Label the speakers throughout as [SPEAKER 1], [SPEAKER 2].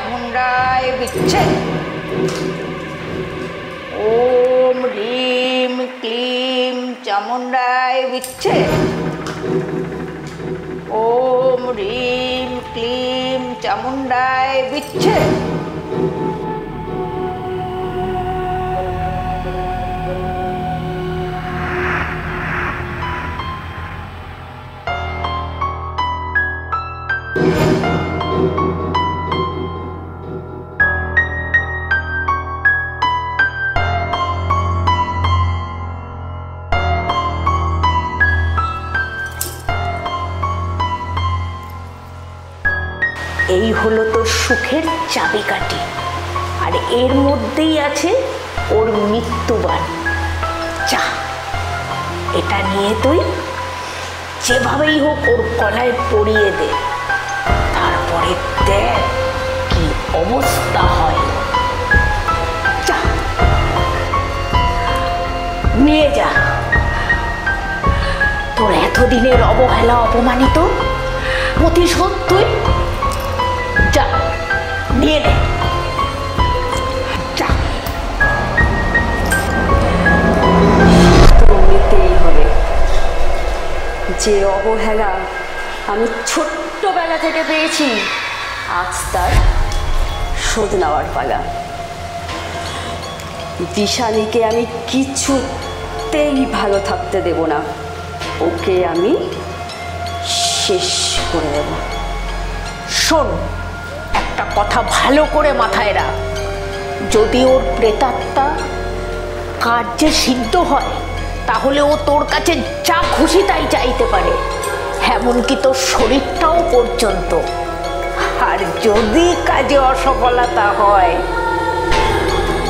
[SPEAKER 1] চামুণ্ডায় বিচ্ছেদ। ওম হ্রিম ক্লিম চামুণ্ডায় বিচ্ছেদ। ওম হ্রিম ক্লিম চামুণ্ডায় বিচ্ছেদ। এই হলো তোর সুখের চাবিকাঠি, আর এর মধ্যেই আছে ওর মৃত্যুবান। যা, এটা নিয়ে তুই যেভাবেই হোক ওর গলায় পরিয়ে দে, তারপরে দেখ কি অবস্থা হয়। যা, নিয়ে যা। তোর এতদিনের অবহেলা অপমানিত প্রতিশোধ তুই যা নিয়ে নে। যা,
[SPEAKER 2] তো নিতেই হবে। যে অবহেলা আমি ছোট্টবেলা থেকে পেয়েছি, আজ তার শোধ নেওয়ার পালা। দিশানিকে আমি কিছুতেই ভালো থাকতে দেব না, ওকে আমি শেষ করে দেব।
[SPEAKER 1] শোন, একটা কথা ভালো করে মাথায় রাখ, যদি ওর প্রেতাত্মা কার্যে সিদ্ধ হয় তাহলে ও তোর কাছে যা খুশি তাই চাইতে পারে, এমনকি তোর শরীরটাও পর্যন্ত। আর যদি কাজে অসফলতা হয়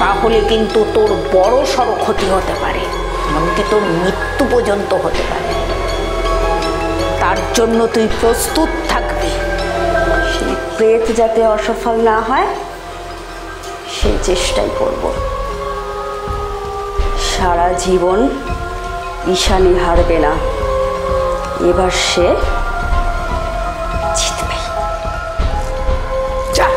[SPEAKER 1] তাহলে কিন্তু তোর বড় সড় ক্ষতি হতে পারে, এমনকি তোর মৃত্যু পর্যন্ত হতে পারে। তার জন্য তুই প্রস্তুত থাকবি।
[SPEAKER 2] সেই প্রেত যাতে অসফল না হয় সেই চেষ্টাই করব। সারা জীবন ঈশানী হারবে না, এবার সে জিতবে।
[SPEAKER 1] যা।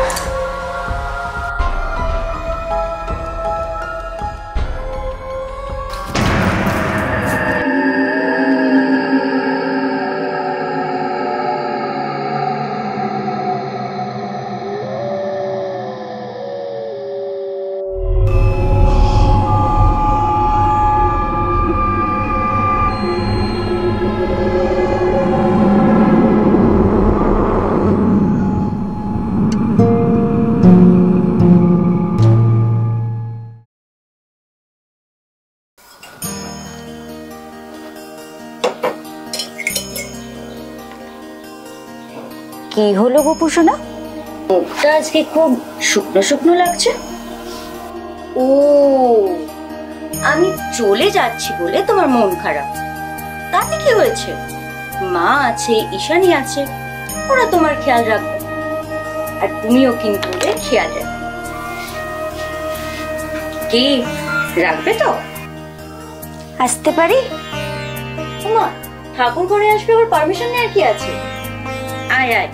[SPEAKER 3] কি হলো গোপু সোনা, মুখটা আজকে খুব শুকনো শুকনো লাগছে? ও, আমি চলে যাচ্ছি বলে তোমার মন খারাপ? তাতে কি হয়েছে? মা আছে, ঈশানী আছে, ওরা তোমার খেয়াল রাখবে, আর তুমিও কিন্তু ওদের খেয়াল রাখবে। কি রাখবে তো? আসতে পারি? মা, ঠাকুর ঘরে আসবে, ওর পারমিশন নেওয়ার কি আছে? আয় আয়।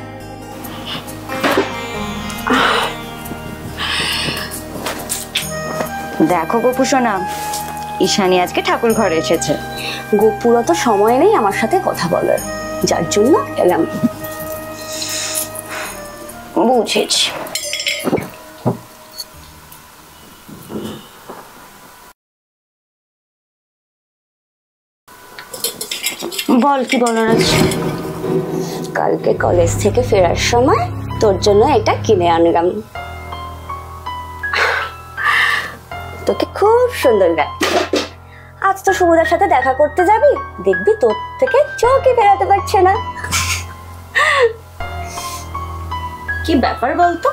[SPEAKER 3] দেখো গোপু সোনা, ঈশানী আজকে ঠাকুর ঘরে এসেছে।
[SPEAKER 2] গোপুর তো সময় নেই আমার সাথে কথা বলার, যার জন্য এলাম।
[SPEAKER 3] বুঝেছি। বল, কি বলার আছে?
[SPEAKER 2] কালকে কলেজ থেকে ফেরার সময় তোর জন্য এটা কিনে আনলাম, তোকে খুব সুন্দর লাগবে। আজ তো সুবোধার সাথে দেখা করতে যাবি, দেখবি তোর থেকে চোখই ফেরাতে পারছে না।
[SPEAKER 3] কি ব্যাপার বলতো,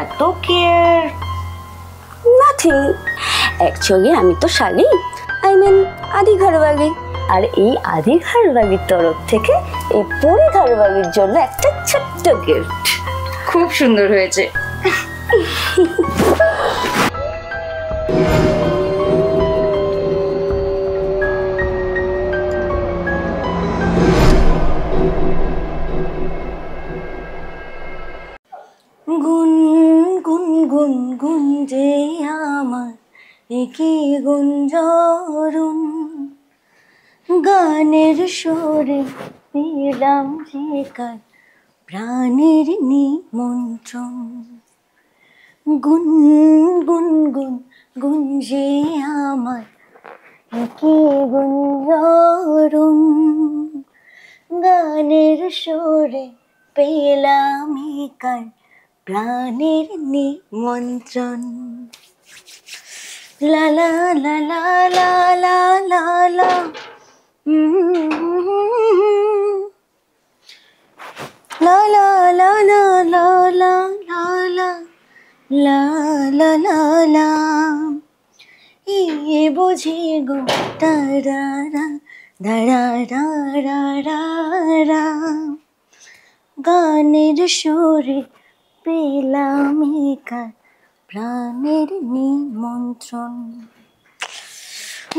[SPEAKER 3] এত কেয়ার?
[SPEAKER 2] নাথিং, অ্যাকচুয়ালি আমি তো শালি, আই মিন আদি ঘরবালি, আর এই আদি ঘরবালির তরফ থেকে এই পরি ঘরবালির জন্য একটা ছোট্ট গিফট।
[SPEAKER 3] খুব সুন্দর হয়েছে।
[SPEAKER 2] গুন গুঞ্জরণ গানের সুরে পেলাম যে কার প্রাণের নিমন্ত্রণ। গুন গুন গুন গুঞ্জে আমার কি গুঞ্জরণ গানের সুরে পেলাম কার প্রাণের নিমন্ত্রণ। লা লা লা লা লা লা লা লা লা লা লা লা লা লা লা লা লা লা লা এ বুঝি গো তারারা দারা গানের সুরে পেলাম কার প্রাণের নিমন্ত্রণ।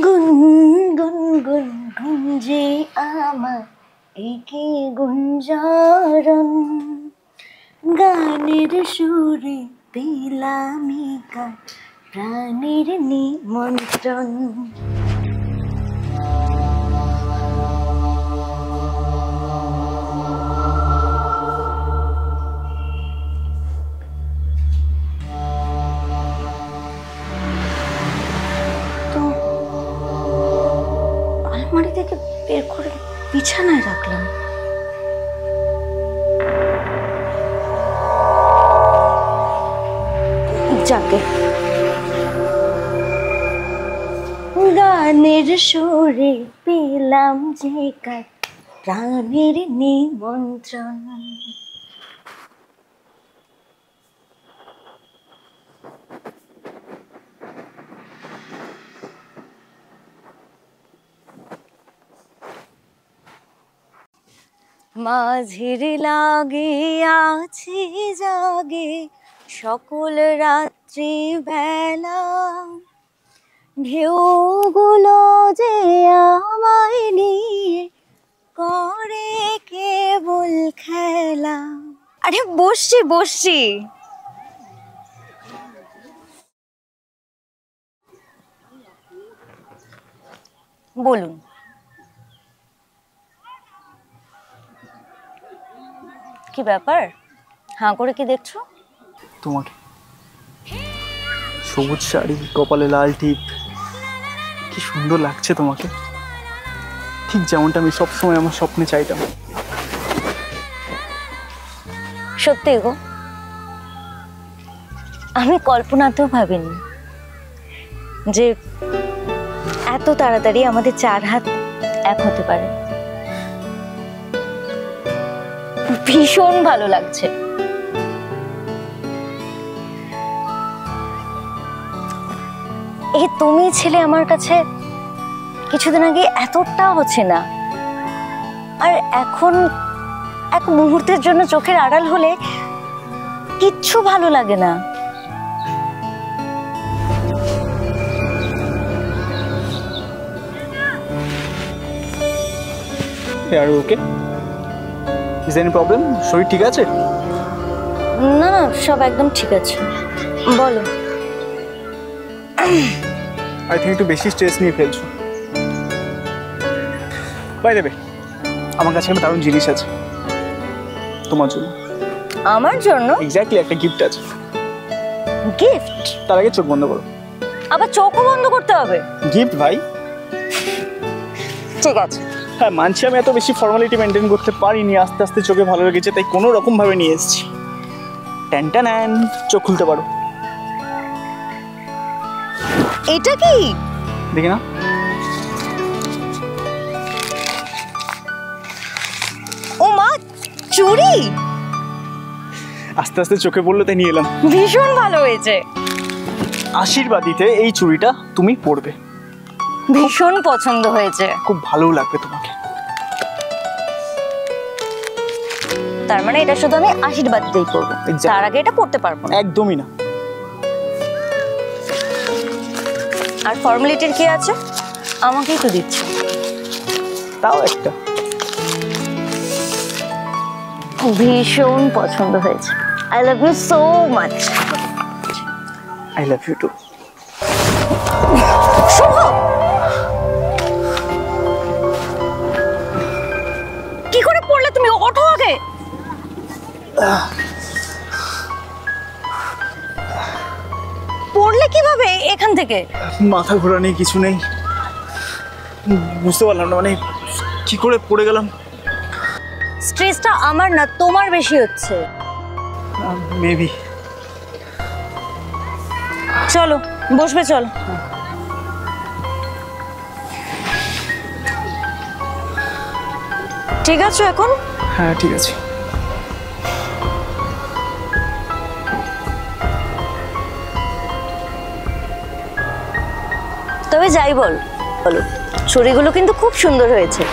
[SPEAKER 2] গুন গুন গুন গুঞ্জে আমার একে গুঞ্জরণ গানের সুরে পেলাম কার প্রাণের নিমন্ত্রণ। আলমারি থেকে বের করে বিছানায় রাখলাম। যাকে গানের সুরে পেলাম যে কার প্রাণের নিমন্ত্রণ। মাঝির লাগে আছি জাগে সকল রাত্রি বেলা ঢেউগুলো যে আমায় নিয়ে করে কেবল খেলা। আরে বসছি বসছি। বলুন। কি ব্যাপার, হাঁ করে কি দেখছো?
[SPEAKER 4] তোমাকে। সবুজ শাড়ি, কপালে লাল টিপ, কি সুন্দর লাগছে তোমাকে, ঠিক যেমনটা আমি সবসময় আমার স্বপ্নে চাইতাম।
[SPEAKER 2] সত্যি গো, আমি কল্পনাতেও ভাবিনি যে এত তাড়াতাড়ি আমাদের চার হাত এক হতে পারে। ভীষণ ভালো লাগছে। এই তুমি ছেলে আমার কাছে কিছুদিন আগে এতটা হচ্ছে না, আর এখন এক মুহূর্তের জন্য চোখের আড়াল হলে কিচ্ছু ভালো লাগে না।
[SPEAKER 4] ওকে, ইজ এনি প্রবলেম? শরীর ঠিক আছে?
[SPEAKER 2] না না, সব একদম ঠিক আছে। বলো।
[SPEAKER 4] আই থিঙ্ক একটু বেশি স্ট্রেস নিয়ে ফেলছো। বাই দেবে, আমার কাছে একটা দারুণ জিনিস আছে তোমার জন্য।
[SPEAKER 2] আমার জন্য?
[SPEAKER 4] এক্স্যাক্টলি, একটা গিফট আছে।
[SPEAKER 2] গিফট?
[SPEAKER 4] তার আগে চোখ বন্ধ করো।
[SPEAKER 2] আবার চোখও বন্ধ করতে হবে?
[SPEAKER 4] গিফট ভাই।
[SPEAKER 2] ঠিক আছে।
[SPEAKER 4] হ্যাঁ মানছি, আমি এত বেশি ফর্মালিটি মেনটেন করতে পারিনি, আস্তে আস্তে চোখে ভালো লেগেছে তাই কোনো রকম ভাবে নিয়ে এসেছি। ট্যান, চোখ খুলতে পারো।
[SPEAKER 2] এটা কি?
[SPEAKER 4] দেখি না।
[SPEAKER 2] ও মা, চুড়ি?
[SPEAKER 4] আস্তে আস্তে চোখে পড়লো তাই নিয়ে এলাম।
[SPEAKER 2] ভীষণ ভালো হয়েছে।
[SPEAKER 4] আশীর্বাদিতে এই চুড়িটা তুমি পরবে।
[SPEAKER 2] ভীষণ পছন্দ হয়েছে।
[SPEAKER 4] খুব ভালো লাগবে তোমাকে।
[SPEAKER 2] তার মানে এটা শুধু আমি আশীর্বাদ দিতেই পরবো, তার আগে এটা পড়তে পারবো না?
[SPEAKER 4] একদমই না।
[SPEAKER 2] আর ফর্মালিটির কি আছে? আমাকেই তো দিচ্ছে।
[SPEAKER 4] তাও একটা।
[SPEAKER 2] ভীষণ পছন্দ হয়েছে। I love you so much.
[SPEAKER 4] I love you too.
[SPEAKER 3] পড়লে কিভাবে এখান থেকে?
[SPEAKER 4] মাথা ঘোরা নেই, কিছু নেই, বুঝতে পারলাম না মানে কি করে পড়ে গেলাম।
[SPEAKER 3] স্ট্রেসটা আমার না তোমার বেশি হচ্ছে।
[SPEAKER 4] মেবি।
[SPEAKER 3] চলো বসবে, চল। ঠিক আছে এখন?
[SPEAKER 4] হ্যাঁ ঠিক আছে।
[SPEAKER 3] তবে যাই বলো, ছড়িগুলো কিন্তু খুব সুন্দর হয়েছে।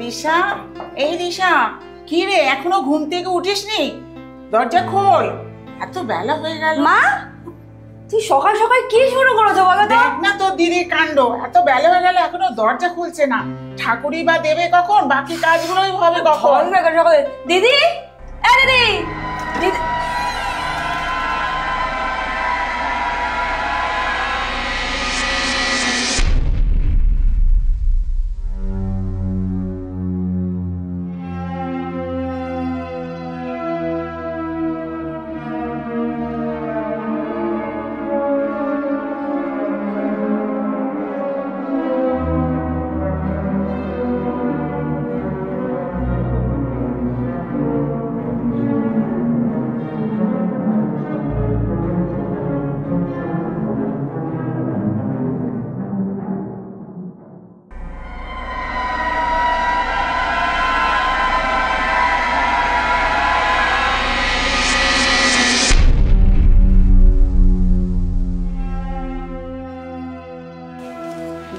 [SPEAKER 5] দিশা, এই দিশা, কি রে এখনো ঘুম থেকে উঠিসনি? দরজা খোল, এত বেলা হয়ে গেল।
[SPEAKER 2] মা, তুই সকাল সকাল কি শুরু করেছো বলো তো?
[SPEAKER 5] দেখ না তোর দিদির কাণ্ড, এত বেলা হয়ে গেল এখনো দরজা খুলছে না। ঠাকুরই বা দেবে কখন, বাকি কাজগুলোই হবে কখন?
[SPEAKER 2] সকাল সকাল দিদি, এ দিদি, দিদি।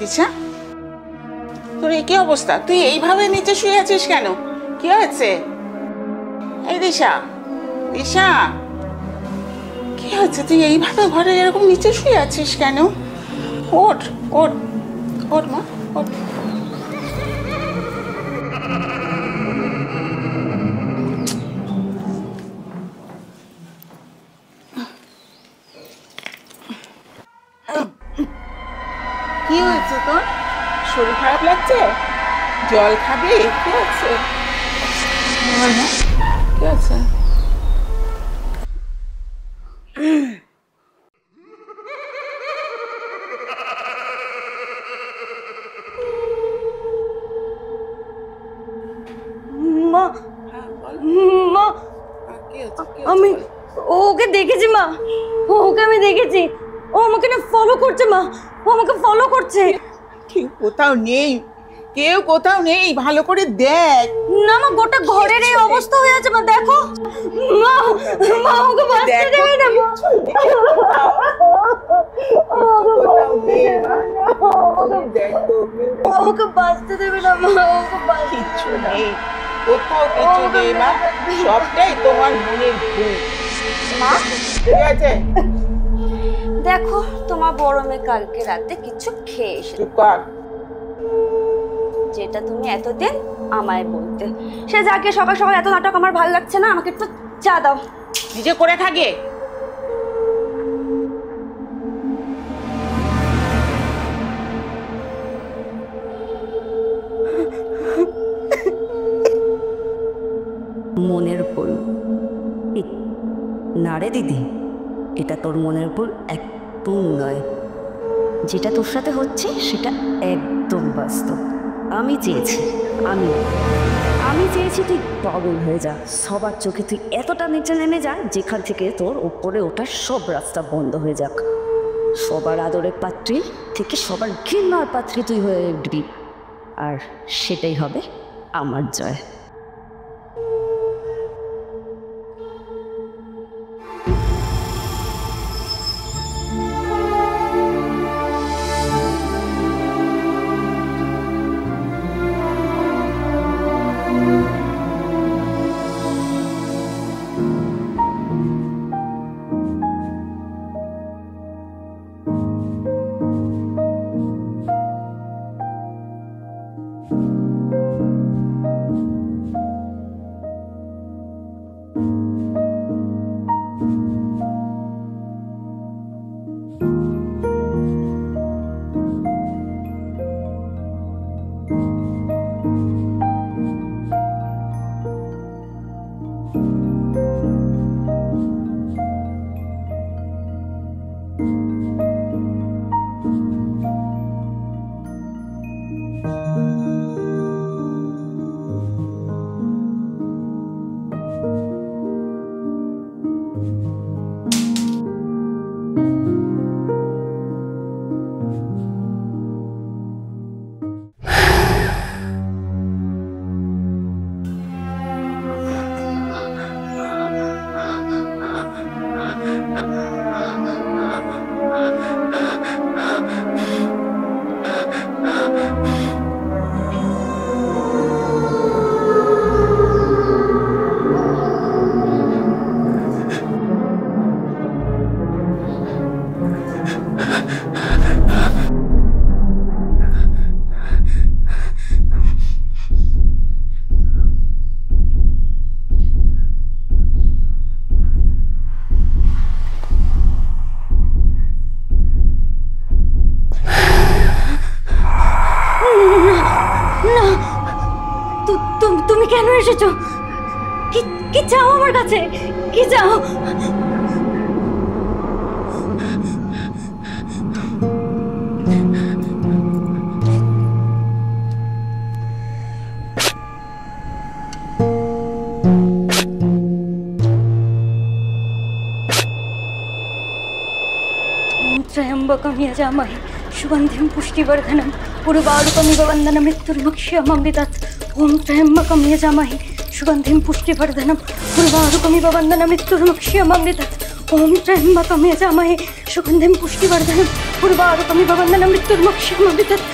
[SPEAKER 5] দিশা, তোর এই কি অবস্থা? তুই এইভাবে নিচে শুয়ে আছিস কেন? কি হয়েছে? এই দিশা, দিশা, কি হয়েছে? তুই এইভাবে ঘরে এরকম নিচে শুয়ে আছিস কেন? ওঠ, ওঠ, ওঠ মা, ওঠ। কি হয়েছে তোর? শরীর খারাপ লাগছে? জল খাবি? কি হচ্ছে? বল না, কি হচ্ছে?
[SPEAKER 2] মা, মা,
[SPEAKER 5] কি হচ্ছে?
[SPEAKER 2] আমি ওকে দেখেছি মা, ওকে আমি দেখেছি। ও আমাকে না ফলো করছে মা, ও আমাকে ফলো করছে।
[SPEAKER 5] কেউ কোথাও নেই, কেউ কোথাও নেই, ভালো করে দেখ।
[SPEAKER 2] না মা, গোটা ঘরের এই অবস্থা হয়ে আছে মা, দেখো মা, মা ওকে বাঁচতে দেবে না মা। ওকে বাঁচতে দেবে না মা, ওকে বাঁচতে
[SPEAKER 5] কিচ্ছু নেই, কোথাও কিছু নেই মা, সবটাই তোমার মনের ভুল। মা, ঠিক আছে?
[SPEAKER 2] দেখো তোমার বড় মেয়ে কালকে রাতে কিছু খেয়ে এসে,
[SPEAKER 5] চুপ কর।
[SPEAKER 2] যেটা তুমি এতদিন আমায় বলতে। সে যাকে সকাল সকাল এত নাটক আমার ভালো লাগছে না, আমাকে একটু চা দাও।
[SPEAKER 5] নিজে করে খাগে।
[SPEAKER 6] মনের ভুল? না রে দিদি, এটা তোর মনের ভুল একদম নয়। যেটা তোর সাথে হচ্ছে সেটা একদম বাস্তব। আমি চেয়েছি, আমি চেয়েছি তুই পাগল হয়ে যা, সবার চোখে তুই এতটা নিচে নেমে যা যেখান থেকে তোর ওপরে ওঠার সব রাস্তা বন্ধ হয়ে যাক। সবার আদরের পাত্রী থেকে সবার ঘৃণার পাত্রী তুই হয়ে উঠবি, আর সেটাই হবে আমার জয়।
[SPEAKER 3] এসেছো? কি কি চাও আমার কাছে? কি চাও? त्र्यंबकं यजामहे सुगन्धिं पुष्टिवर्धनं उर्वारुकमिव वन्दनं मृत्युर्मुक्षयममृतात्। ॐ त्र्यंबकं यजामहे सुगन्धिं पुष्टिवर्धनं उर्वारुकमिव वन्दनं मृत्युर्मुक्षयममृतात्। ॐ त्र्यंबकं यजामहे सुगन्धिं पुष्टिवर्धनं उर्वारुकमिव वन्दनं मृत्युर्मुक्षयममृतात्।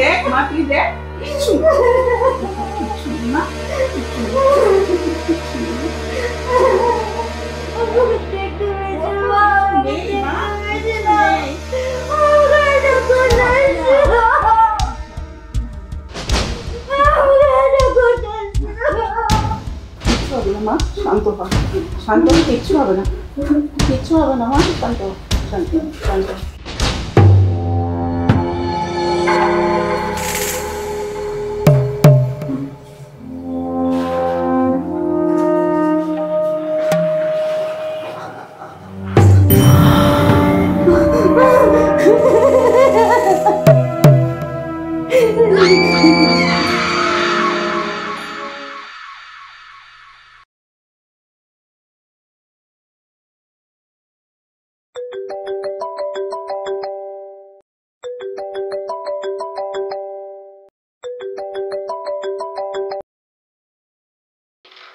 [SPEAKER 5] দেখ মা, তুই দেখ। মা শান্ত হ, শান্ত হ, কিচ্ছু হবে না, কিচ্ছু হবে না মা, শান্ত হ, শান্ত শান্ত।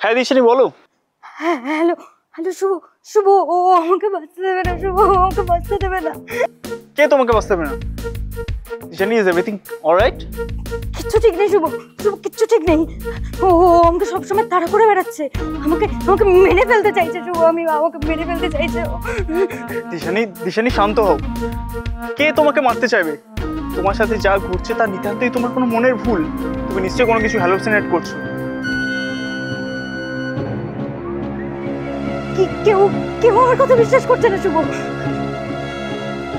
[SPEAKER 4] হ্যাঁ দিশানি বলো।
[SPEAKER 3] হ্যালো হ্যালো শুভ, শুভ ও আমাকে বাঁচতে দেবে না, শুভ আমাকে বাঁচতে দেবে না।
[SPEAKER 4] কে তোমাকে বাঁচতে দেবে না? Dishani, is everything alright?
[SPEAKER 3] কিচ্ছু ঠিক নেই শুভ, শুভ কিচ্ছু ঠিক নেই। ও আমাকে সবসময় তাড়া করে বেড়াচ্ছে, আমাকে আমাকে মেরে ফেলতে চাইছে শুভ, আমাকে মেরে ফেলতে চাইছে।
[SPEAKER 4] দিশানি, দিশানি শান্ত হও। কে তোমাকে মারতে চাইবে? তোমার সাথে যা ঘটছে তা নিতান্তই তোমার কোনো মনের ভুল। তুমি নিশ্চয়ই কোনো কিছু হ্যালোসিনেট করছো।
[SPEAKER 3] কেউ কেউ আমার কথা বিশ্বাস করছে না শুভ।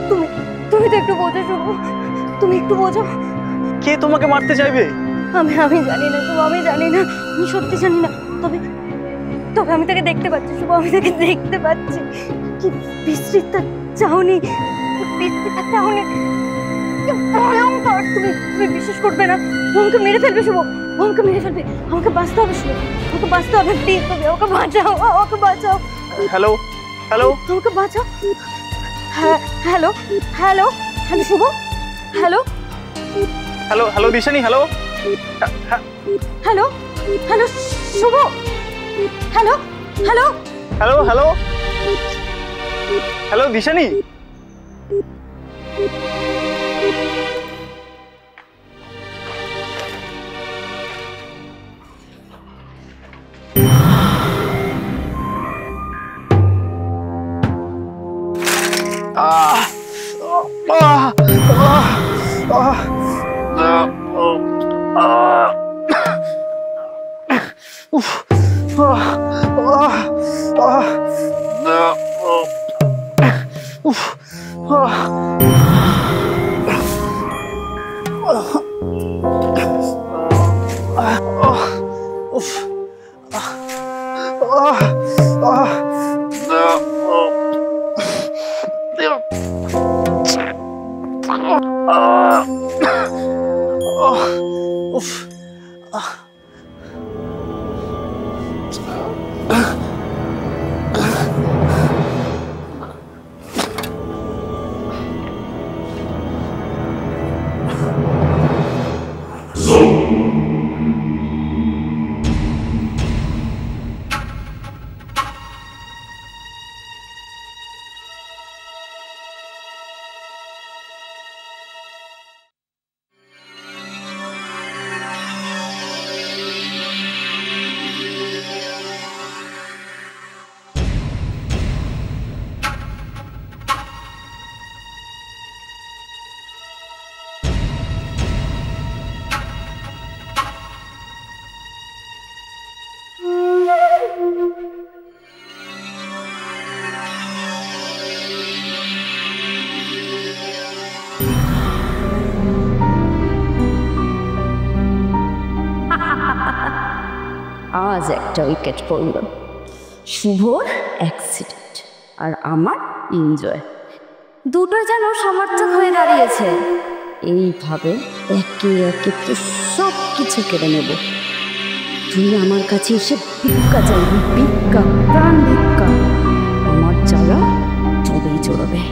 [SPEAKER 3] তুমি তুমি তো একটু বোঝো শুভ, তুমি একটু বোঝো।
[SPEAKER 4] কে তোমাকে মারতে চাইবে?
[SPEAKER 3] আমি জানি না শুভ, আমি জানি না, আমি সত্যি জানি না। তবে তবে আমি তাকে দেখতে পাচ্ছি শুভ, আমি তাকে দেখতে পাচ্ছি। কি বিস্তৃত চাহনি, বিস্তৃত চাহনি, কি ভয়ঙ্কর। তুমি তুমি বিশ্বাস করবে না, আমাকে মেরে ফেলবে শুভ, আমাকে মেরে ফেলবে। আমাকে বাঁচতে হবে শুভ, আমাকে বাঁচতে হবে, প্লিজ তবে আমাকে বাঁচাও, আমাকে বাঁচাও।
[SPEAKER 4] হ্যালো হ্যালো,
[SPEAKER 3] আমাকে বাঁচাও। হ্যাঁ hello hello hello Shubho, hello
[SPEAKER 4] hello hello Dishani, hello
[SPEAKER 3] hello hello Shubho, hello hello
[SPEAKER 4] hello hello hello Dishani.
[SPEAKER 6] আজ একটা উইকেট পড়ল। শুভর অ্যাক্সিডেন্ট আর আমার এনজয়, দুটো যেন সমার্থক হয়ে দাঁড়িয়েছে। এইভাবে একে একে তো সব কিছু কেড়ে নেব। তুই আমার কাছে এসে ভিক্ষা চাইবি, ভিক্ষা, প্রাণ ভিক্ষা। আমার জ্বালা তবেই চড়বে।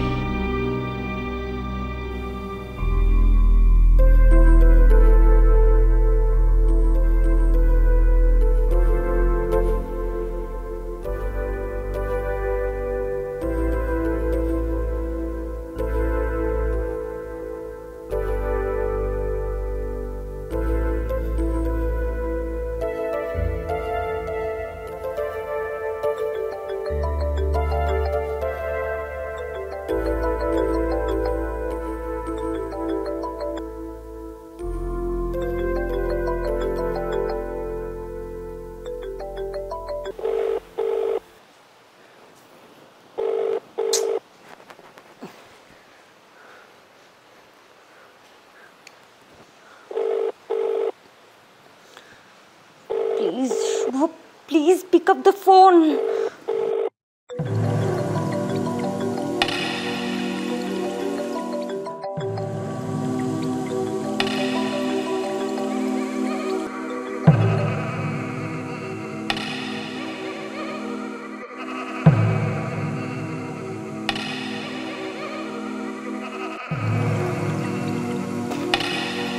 [SPEAKER 3] Please, Shubho, please pick up the phone.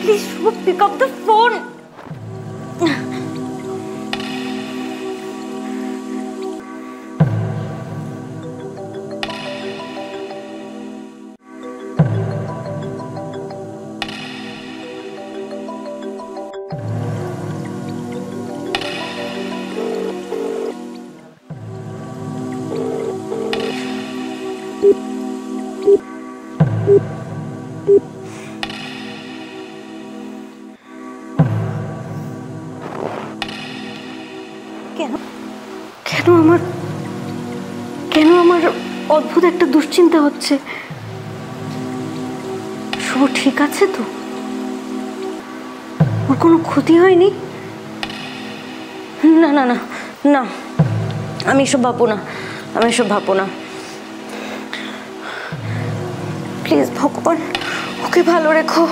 [SPEAKER 3] Please, Shubho, pick up the phone. কেন আমার অদ্ভুত একটা দুশ্চিন্তা হচ্ছে। শুভ ঠিক আছে তো? ওর কোনো ক্ষতি হয়নি? না না না না, আমি এসব ভাববো না, আমি এসব ভাববো না। প্লিজ ভগবান, ওকে ভালো রেখো।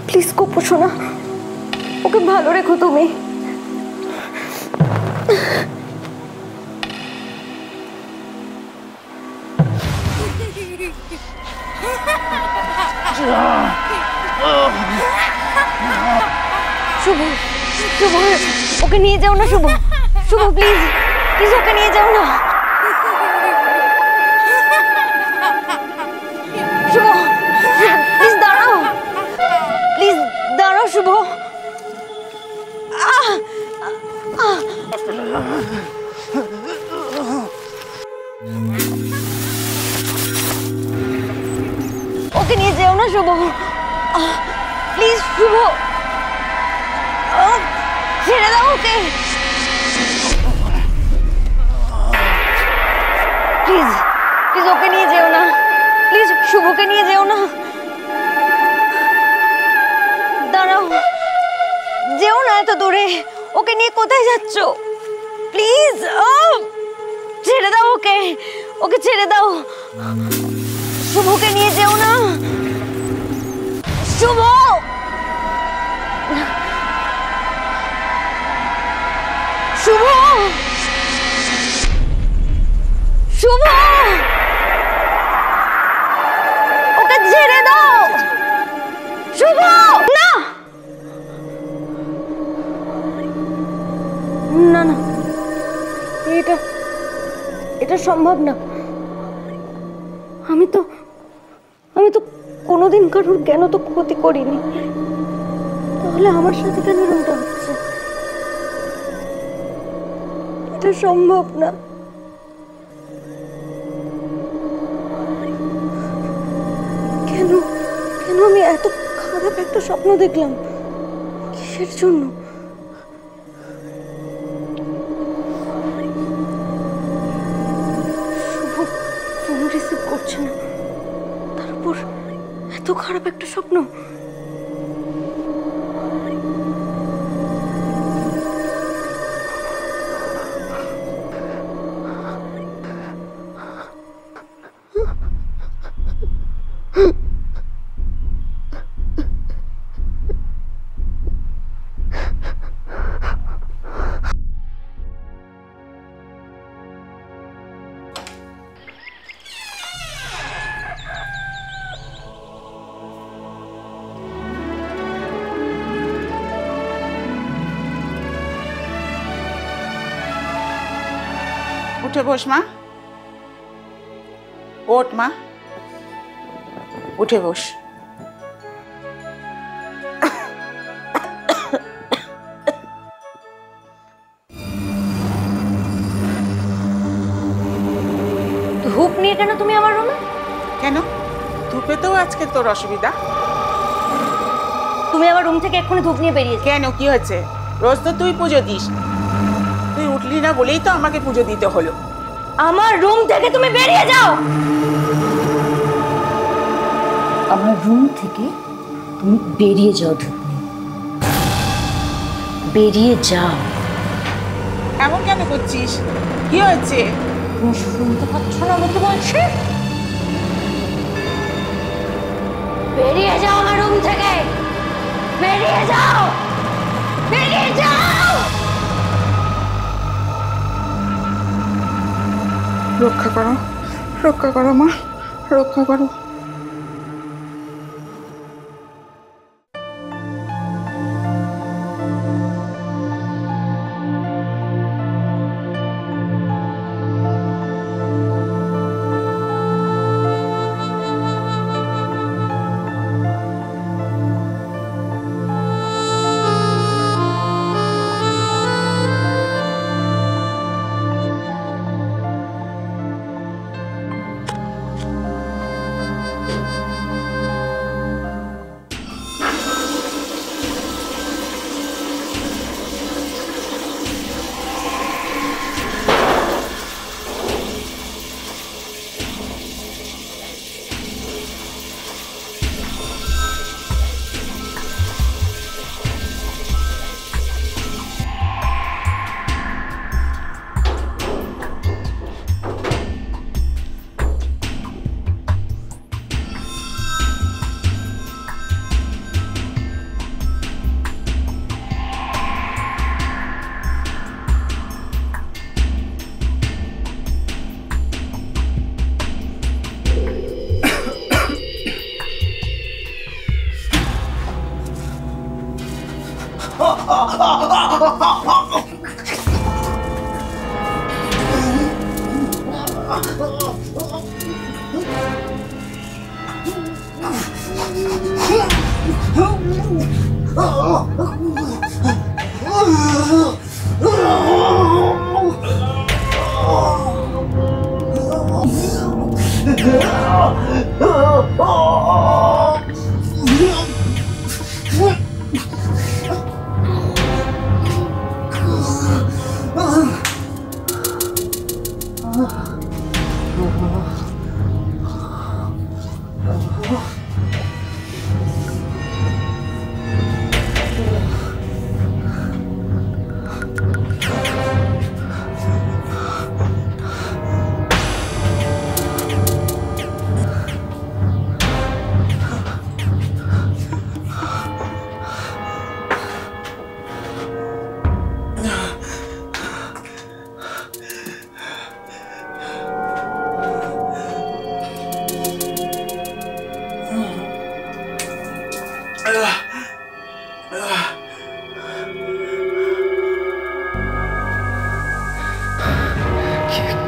[SPEAKER 3] প্লিজ কোপো শোনা, ওকে ভালো রেখো তুমি। শুভ, শুভ, ওকে নিয়ে যাও না। শুভ, শুভ প্লিজ, প্লিজ ওকে নিয়ে যাও না। শুভ, প্লিজ দাঁড়াও, প্লিজ দাঁড়াও শুভ। ওকে নিয়ে যেও না শুভ, প্লিজ শুভ, ছেড়ে দাও ওকে, প্লিজ প্লিজ ওকে নিয়ে যেও না, প্লিজ শুভকে নিয়ে যেও না। দাঁড়াও, যেও না এত দূরে, ওকে নিয়ে কোথায় যাচ্ছ? প্লিজ ছেড়ে দাও ওকে, ওকে ছেড়ে দাও। শুভকে নিয়ে যেও না। শুভ, শুভ, শুভ, ওকে ছেড়ে দাও। শুভ, না না না, এটা সম্ভব না। আমি তো কোনোদিন কারোর কেন তো ক্ষতি করিনি, তাহলে আমার সাথে কেন এরকমটা হচ্ছে? এটা সম্ভব না। কেন কেন আমি এত খারাপ একটা স্বপ্ন দেখলাম? কিসের জন্য? শুভ ফোন রিসিভ করছে না, তারপর এত খারাপ একটা স্বপ্ন।
[SPEAKER 5] উঠে বস মা, ওঠ মা, উঠে বস।
[SPEAKER 3] ধূপ নিয়ে কেন তুমি আমার রুমে?
[SPEAKER 5] কেন, ধূপেতেও আজকে তোর অসুবিধা?
[SPEAKER 3] তুমি আমার রুম থেকে এক্ষুনি ধূপ নিয়ে বেরিয়েছো।
[SPEAKER 5] কেন, কি হয়েছে? রোজ তো তুই পুজো দিস, তুই উঠলি না বলেই তো আমাকে পুজো দিতে হলো।
[SPEAKER 3] আমার রুম থেকে তুমি বেরিয়ে যাও।
[SPEAKER 2] আমার রুম থেকে তুমি বেরিয়ে যাও ধূপ নিয়ে। বেরিয়ে যাও।
[SPEAKER 5] এমন কেন করছিস? কি হয়েছে?
[SPEAKER 3] তুমি শুনতে পাচ্ছ না আমি কি বলছি? বেরিয়ে যাও আমার রুম থেকে, বেরিয়ে যাও, বেরিয়ে যাও।
[SPEAKER 5] রক্ষা করো, রক্ষা করো মা, রক্ষা করো।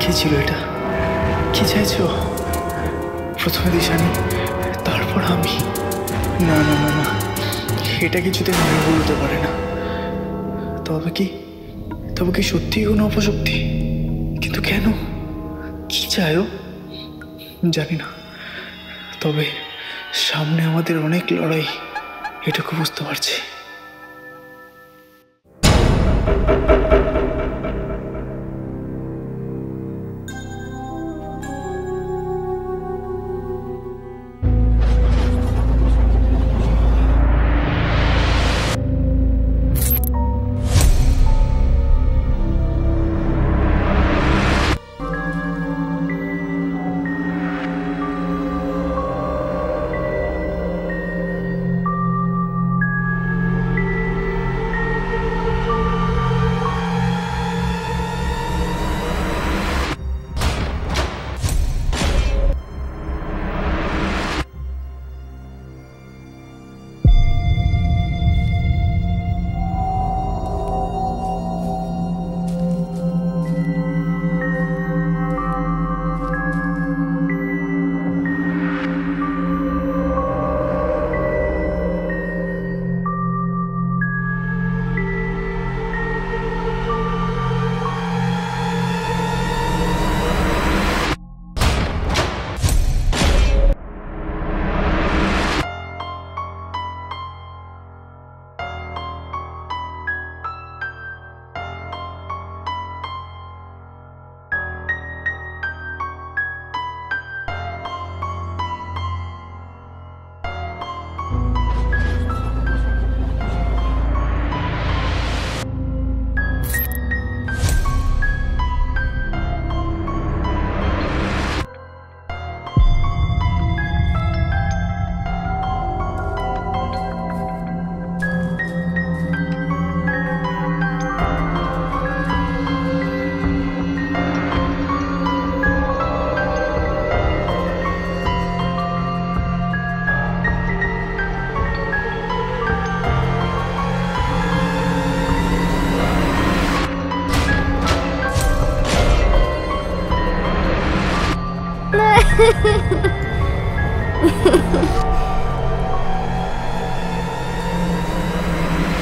[SPEAKER 4] কি ছিল এটা? কি চাইছো? প্রথমে দিশানি, তারপর আমি? না না না না, এটা কিছুতে মনে বলতে পারে না। তবে কি সত্যি কোনো অপশক্তি? কিন্তু কেন, কি চাইও জানি না। তবে সামনে আমাদের অনেক লড়াই, এটুকু বুঝতে পারছি।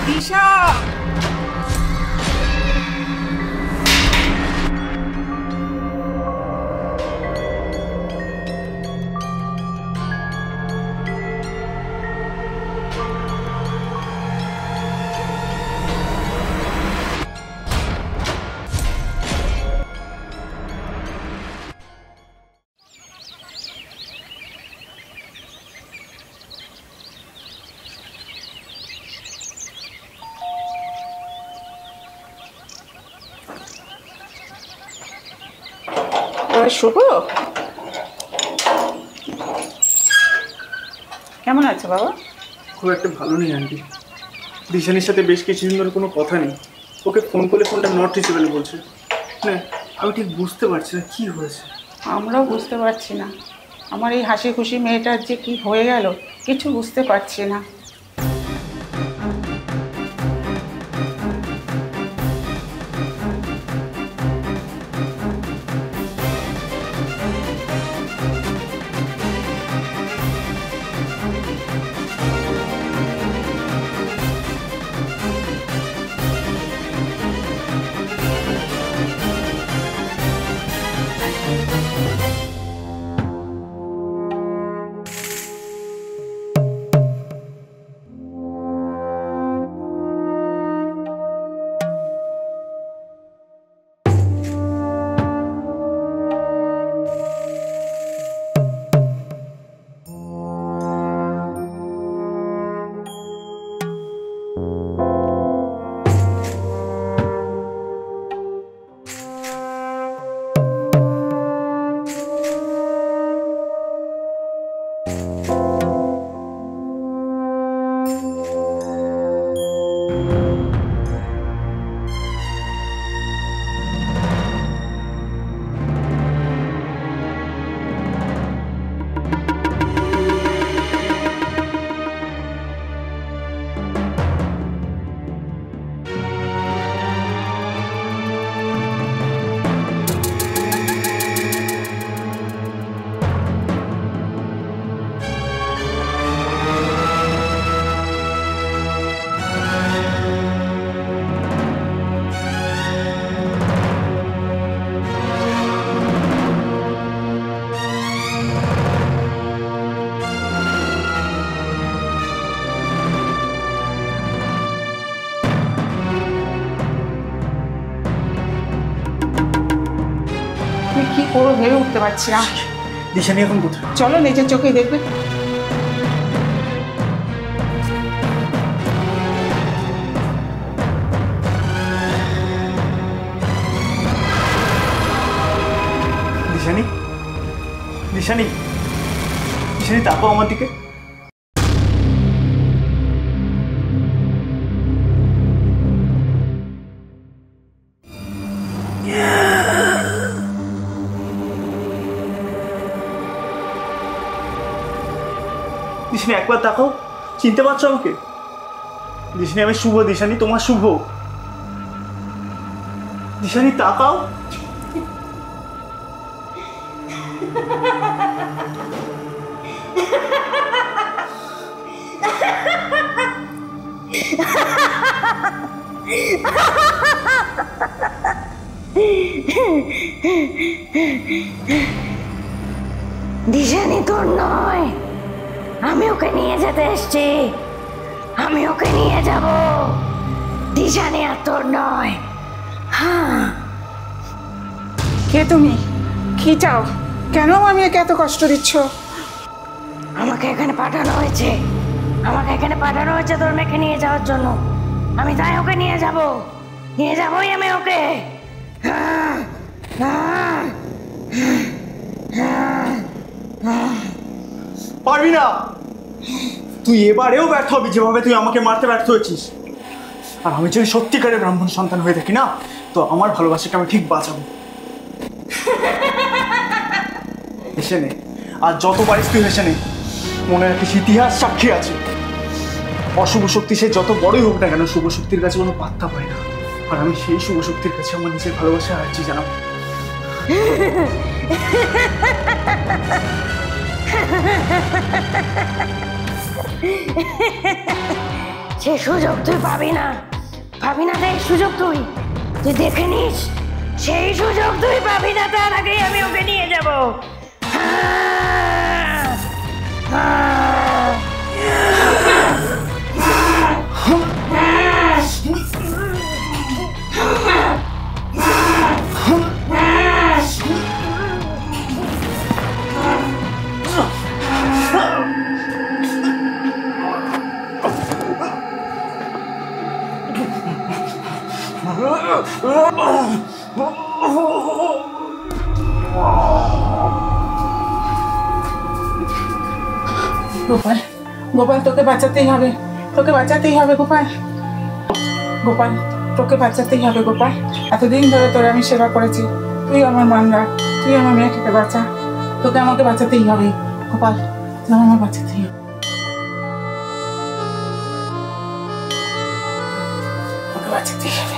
[SPEAKER 5] দিশা, শুভ কেমন আছে বাবা?
[SPEAKER 4] খুব একটা ভালো নেই আন্টি। দিশানির সাথে বেশ কিছুদিন ধরে কোনো কথা নেই। ওকে ফোন করলে ফোনটা নট রিচেবল বলছে। না, আমি ঠিক বুঝতে পারছি না কি হয়েছে।
[SPEAKER 5] আমরাও বুঝতে পারছি না। আমার এই হাসি খুশি মেয়েটার যে কি হয়ে গেল কিছু বুঝতে পারছি না। কি করবো ভেবে উঠতে পারছি না।
[SPEAKER 4] দিশানি এখন কোথায়?
[SPEAKER 5] চলো নিজের চোখেই দেখবে।
[SPEAKER 4] দিশানি, দিশানি, দিশানি তাকাও আমার দিকে। দিশানি একবার তাকাও, চিনতে পারছো আমাকে? দিশানি আমি শুভ, দিশানি তোমার শুভ। দিশানি তাকাও।
[SPEAKER 1] দিশানি তোর নয়, আমি ওকে নিয়ে যেতে এসছি। আমি ওকে নিয়ে যাব। দিশানি আর তোর নয়। হ্যাঁ।
[SPEAKER 5] কে তুমি? কি চাও? কেন মামিয়াকে এত কষ্ট দিচ্ছ?
[SPEAKER 1] আমাকে এখানে পাঠানো হয়েছে। আমাকে এখানে পাঠানো হয়েছে তোর মেয়েকে নিয়ে যাওয়ার জন্য। আমি তাই ওকে নিয়ে যাব। নিয়ে যাবই আমি ওকে।
[SPEAKER 4] পারবি না তুই, এবারেও ব্যর্থ হবি যেভাবে তুই আমাকে মারতে ব্যর্থ হয়েছিস। আর আমি যদি সত্যিকারের ব্রাহ্মণ সন্তান হয়ে থাকি না, তো আমার ভালোবাসাকে আমি ঠিক বাঁচাবো। হেসে নে, আর যত পারিস তুই হেসে নে। মনে রাখিস ইতিহাস সাক্ষী আছে, অশুভ শক্তি সে যত বড়ই হোক না কেন, শুভ শক্তির কাছে কোনো পাত্তা পায় না। আর আমি সেই শুভ শক্তির কাছে আমার নিজের ভালোবাসা হারাচ্ছি জানাবো।
[SPEAKER 1] সে সুযোগ তুই পাবি না দেখ সুযোগ তুই দেখে নিস, সেই সুযোগ তুই পাবি না, তার আগেই আমি ওকে নিয়ে যাব।
[SPEAKER 5] গোপাল, গোপাল তোকে বাঁচাতেই হবে, তোকে বাঁচাতেই হবে গোপাল। গোপাল তোকে বাঁচাতেই হবে গোপাল। এতদিন ধরে তোর আমি সেবা করেছি, তুই আমার মান রাখ, তুই আমার মেয়েটাকে বাঁচা। তোকে আমাকে বাঁচাতেই হবে গোপাল, তোকে আমার বাঁচাতেই হবে, তোকে বাঁচাতেই হবে।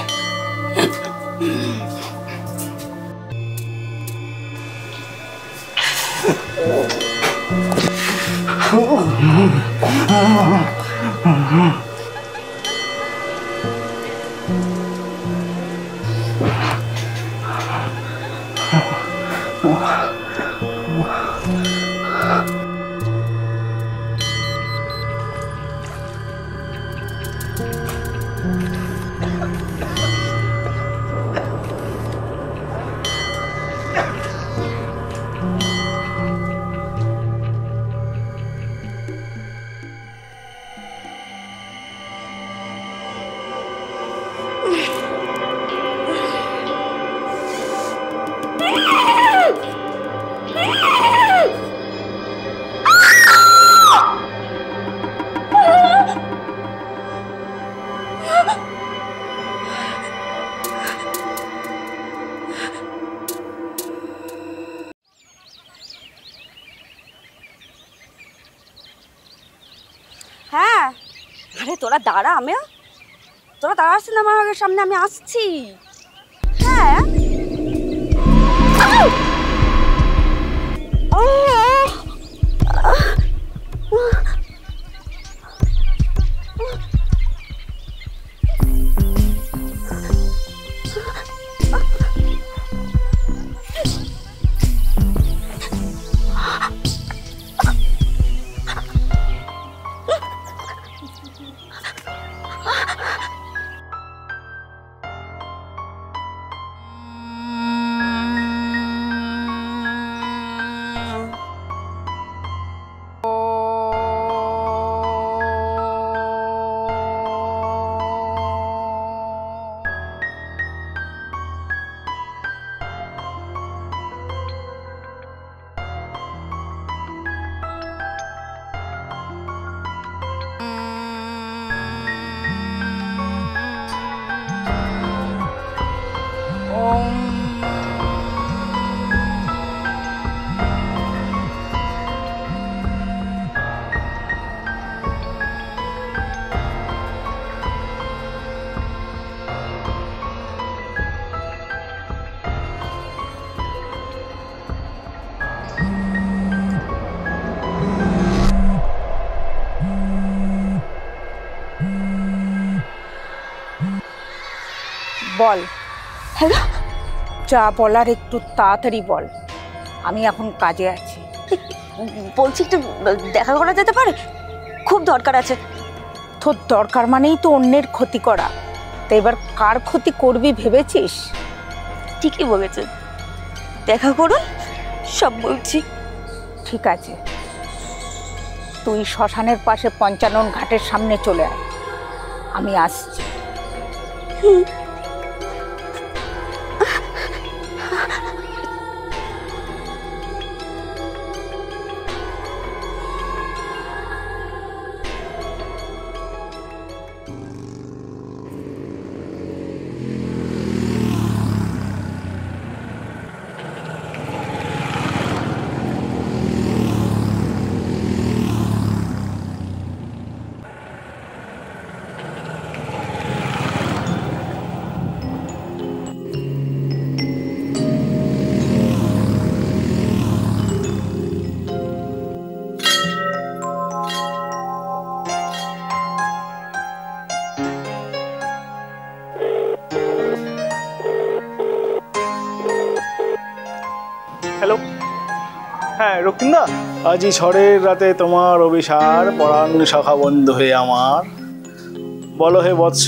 [SPEAKER 2] হ্যাঁ, আরে তোরা দাঁড়া, তোরা দাঁড়াচ্ছিস না আমার আগের সামনে, আমি আসছি। হ্যাঁ
[SPEAKER 1] বল,
[SPEAKER 2] হ্যালো,
[SPEAKER 1] যা বলার একটু তাড়াতাড়ি বল, আমি এখন কাজে আছি।
[SPEAKER 2] বলছি একটু দেখা করা যেতে পারে, খুব দরকার আছে।
[SPEAKER 1] তোর দরকার মানেই তো অন্যের ক্ষতি করা, তো এবার কার ক্ষতি করবি ভেবেছিস?
[SPEAKER 2] ঠিকই বলেছেন, দেখা করুন, সব বলছি।
[SPEAKER 1] ঠিক আছে, তুই শ্মশানের পাশে পঞ্চানন ঘাটের সামনে চলে আয়, আমি আসছি।
[SPEAKER 4] হ্যাঁ রক্তিমদা, আজই ঝড়ের রাতে তোমার অভিসার পরাণ শাখা বন্ধ হয়ে আমার, বলো হে বৎস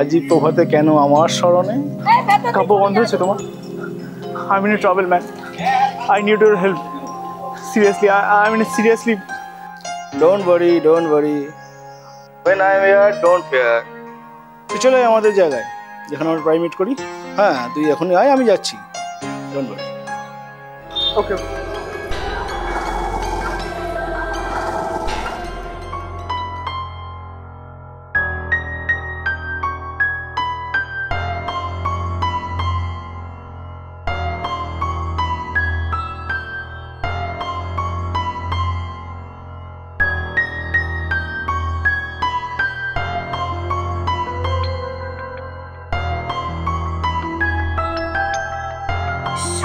[SPEAKER 4] আজি প্রভাতে কেন আমার স্মরণে। কাব্য বন্ধ হয়েছে তোমার? I mean travel man, I need your help seriously, I mean seriously. Don't worry, don't worry, when I am here don't fear। তুই চলে আয় আমাদের জায়গায় যেখানে আমরা প্রাইভেট করি। হ্যাঁ তুই এখনই আয়, আমি যাচ্ছি, ডোন্ট ওয়ারি। ওকে।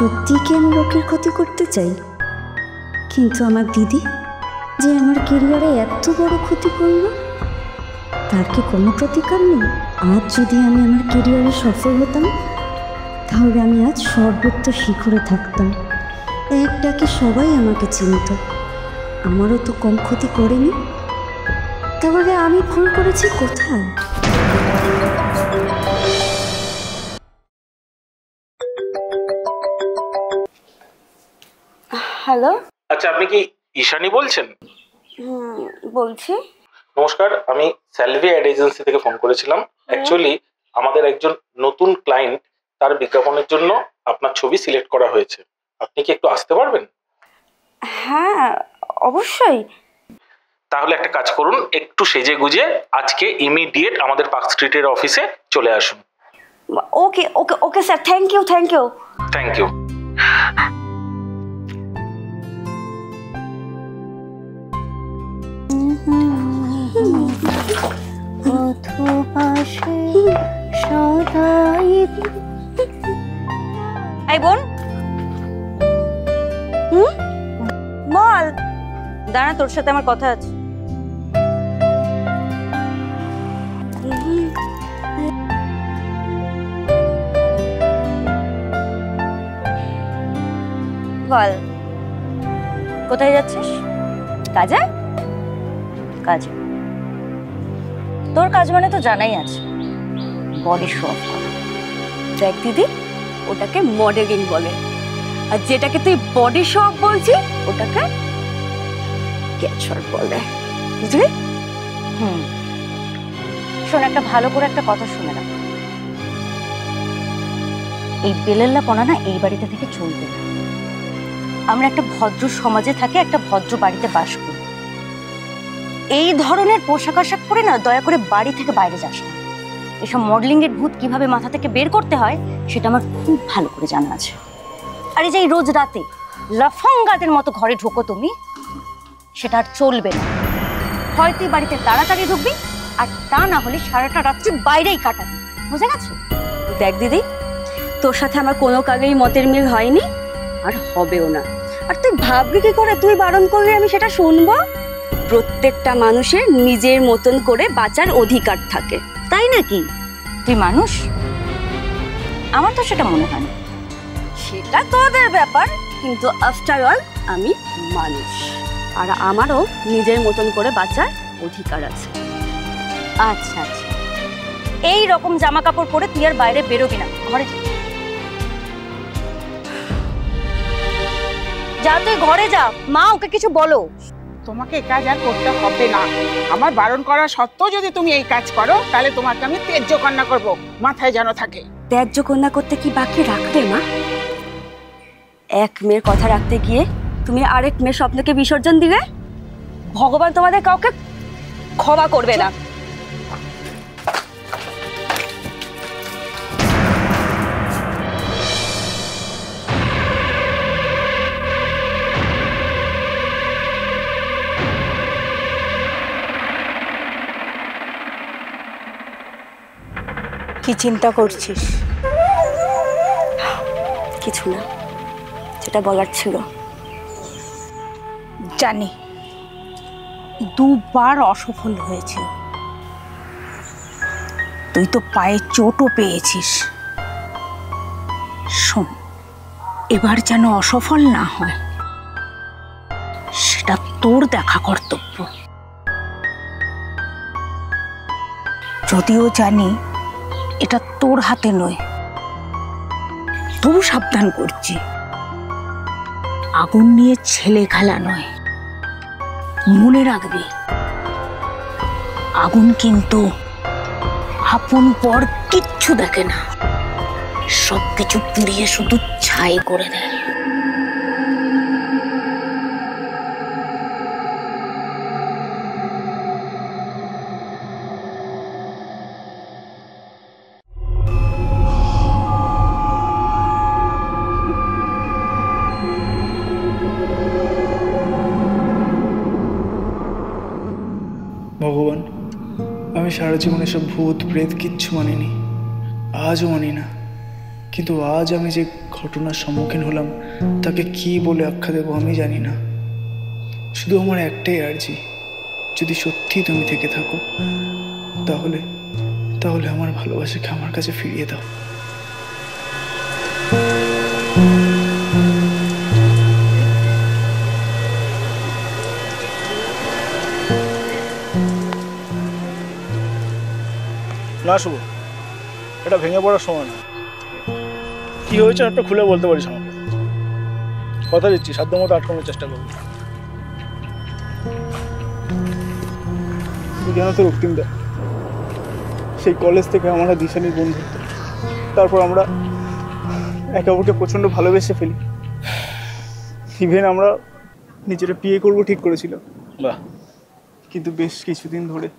[SPEAKER 6] সত্যি কি আমি লোকের ক্ষতি করতে চাই? কিন্তু আমার দিদি যে আমার কেরিয়ারে এত বড় ক্ষতি করল, তার কি কোনো প্রতিকার নেই? আজ যদি আমি আমার কেরিয়ারে সফল হতাম, তাহলে আমি আজ সর্বোচ্চ শিখরে থাকতাম, এক ডাকে সবাই আমাকে চিনত। আমারও তো কম ক্ষতি করেনি, তাহলে আমি ভুল করেছি কোথায়?
[SPEAKER 2] হ্যালো।
[SPEAKER 7] আচ্ছা, আপনি কি ঈশানী বলছেন?
[SPEAKER 2] বলছি।
[SPEAKER 7] নমস্কার, আমি স্যালভি অ্যাড এজেন্সি থেকে ফোন করেছিলাম। অ্যাকচুয়ালি আমাদের একজন নতুন ক্লায়েন্ট, তার বিজ্ঞাপনের জন্য আপনার ছবি সিলেক্ট করা হয়েছে। আপনি কি একটু আসতে পারবেন?
[SPEAKER 2] হ্যাঁ অবশ্যই।
[SPEAKER 7] তাহলে একটা কাজ করুন, একটু সেজে গুজে আজকে ইমিডিয়েট আমাদের পার্ক স্ট্রিটের অফিসে চলে আসুন।
[SPEAKER 2] Okay okay okay sir, thank you thank you
[SPEAKER 7] thank you.
[SPEAKER 3] এই বোন, বল। দাঁড়া, তোর সাথে আমার কথা আছে। বল, কোথায় যাচ্ছিস? কাজে? কাজে? তোর কাজ মানে তো জানাই আছে, বডি শো অফ করা।
[SPEAKER 2] দেখ দিদি, ওটাকে মডেলিং বলে, আর যেটাকে তুই বডি শো অফ বলছিস ওটাকে ক্যাচর বলে, বুঝলি?
[SPEAKER 3] শোন, একটা ভালো করে একটা কথা শুনে রাখ। এই বেলেল্লাপনা না এই বাড়িতে থেকে চলবে না। আমরা একটা ভদ্র সমাজে থাকি, একটা ভদ্র বাড়িতে বাস করি। এই ধরনের পোশাক আশাক পরে না দয়া করে বাড়ি থেকে বাইরে যাস না। এসব মডেলিং এর ভূত কিভাবে মাথা থেকে বের করতে হয় সেটা আমার খুব ভালো করে জানা আছে। আর এই যে রোজ রাতে লাফাঙ্গাদের মতো ঘরে ঢোকো তুমি, সেটা আর চলবে না। হয় তুই বাড়িতে তাড়াতাড়ি ঢুকবি, আর তা না হলে সারাটা রাত্রি বাইরেই কাটাবি, বুঝে গেছে?
[SPEAKER 2] দেখ দিদি, তোর সাথে আমার কোনো কাজেই মতের মিল হয়নি, আর হবেও না। আর তুই ভাববি কি করে তুই বারণ করলে আমি সেটা শুনবো? প্রত্যেকটা মানুষের নিজের মতন করে বাঁচার অধিকার থাকে,
[SPEAKER 3] তাই নাকি? তুই মানুষ? আমার তো সেটা মনে হয় না।
[SPEAKER 2] সেটা তোদের ব্যাপার, কিন্তু আফটার অল আমি মানুষ, আর আমারও নিজের মতন করে বাঁচার অধিকার আছে।
[SPEAKER 3] আচ্ছা আচ্ছা, এই রকম জামা কাপড় পরে তুই আর বাইরে বেরোবি না, ঘরে যা। যা, তুই ঘরে যা। মা, ওকে কিছু বলো।
[SPEAKER 5] তোমাকে এই কাজ আর করতে হবে না। আমার বারণ করা সত্ত্বেও যদি তুমি এই কাজ করো, তাহলে তোমাকে আমি ত্যায্য কন্যা করবো, মাথায় যেন থাকে।
[SPEAKER 2] ত্যায্য কন্যা করতে কি বাকি রাখবে মা? এক মেয়ের কথা রাখতে গিয়ে তুমি আরেক মেয়ের স্বপ্নকে বিসর্জন দিলে, ভগবান তোমাদের কাউকে ক্ষমা করবে না।
[SPEAKER 1] কি চিন্তা করছিস?
[SPEAKER 2] কিছু না, যেটা বলার ছিল।
[SPEAKER 1] জানি দুবার অসফল হয়েছে, তুই তো পায়ে চোটও পেয়েছিস। শোন, এবার যেন অসফল না হয়। সেটা তোর দেখা কর্তব্য। যদিও জানি এটা তোর হাতে নয়, তবু সাবধান করছি, আগুন নিয়ে ছেলে খেলা নয়। মনে রাখবি, আগুন কিন্তু আপন পর কিচ্ছু দেখে না, সবকিছু পুড়িয়ে শুধু ছাই করে দেয়।
[SPEAKER 4] ভগবান, আমি সারা জীবনে সব ভূত প্রেত কিচ্ছু মানিনি, আজও মানি না। কিন্তু আজ আমি যে ঘটনার সম্মুখীন হলাম তাকে কি বলে আখ্যা দেবো আমি জানি না। শুধু আমার একটাই আর্জি, যদি সত্যি তুমি থেকে থাকো তাহলে তাহলে আমার ভালোবাসাকে আমার কাছে ফিরিয়ে দাও।
[SPEAKER 8] না শুভ, এটা ভেঙে পড়ার সময় না। কি হয়েছে একটা খুলে বলতে পারিস আমাকে? কথা দিচ্ছি, সাধ্যমতো আটকানোর চেষ্টা করবো। জানো তো রক্তিমদা, সেই কলেজ থেকে আমরা দিশানির বন্ধুত্ব, তারপর আমরা একে অপরকে প্রচণ্ড ভালোবেসে ফেলি। ইভেন আমরা নিজেরা বিয়ে করবো ঠিক করেছিল। বাহ। কিন্তু বেশ কিছুদিন ধরে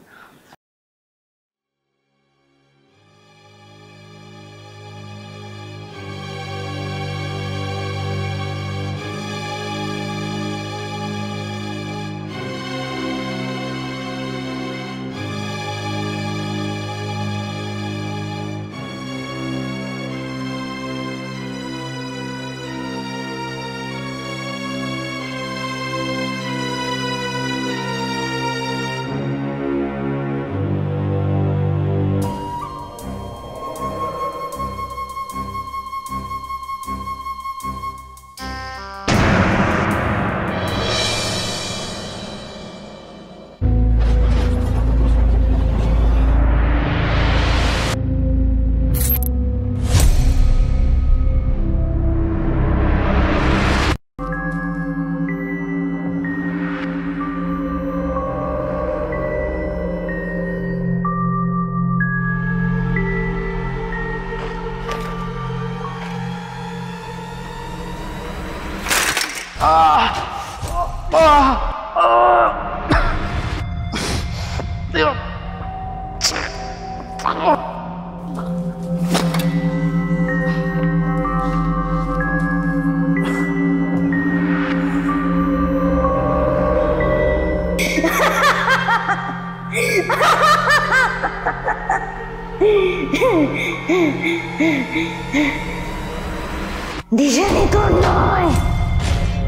[SPEAKER 1] দিশানি তোর নয়,